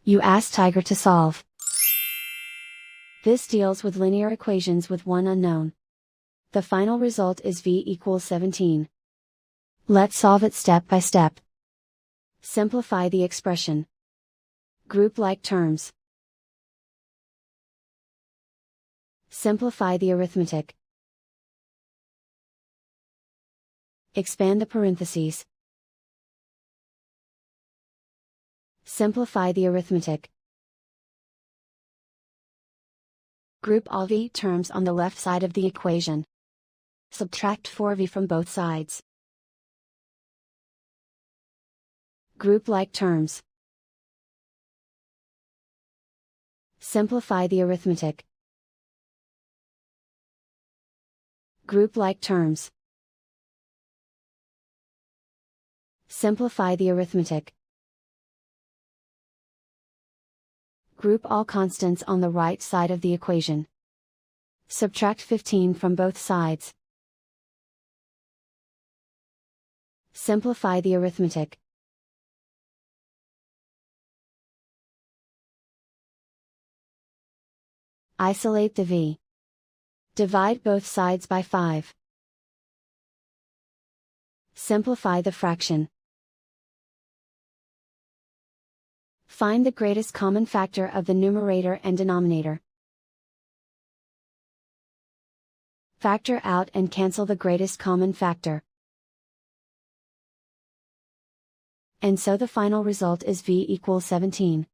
You ask Tiger to solve. This deals with linear equations with one unknown. The final result is v equals 17. Let's solve it step by step. Simplify the expression. Group like terms. Simplify the arithmetic. Expand the parentheses. Simplify the arithmetic. Group all v terms on the left side of the equation. Subtract 4v from both sides. Group like terms. Simplify the arithmetic. Group like terms. Simplify the arithmetic. Group all constants on the right side of the equation. Subtract 15 from both sides. Simplify the arithmetic. Isolate the v. Divide both sides by 5. Simplify the fraction. Find the greatest common factor of the numerator and denominator. Factor out and cancel the greatest common factor. And so the final result is v equals 17.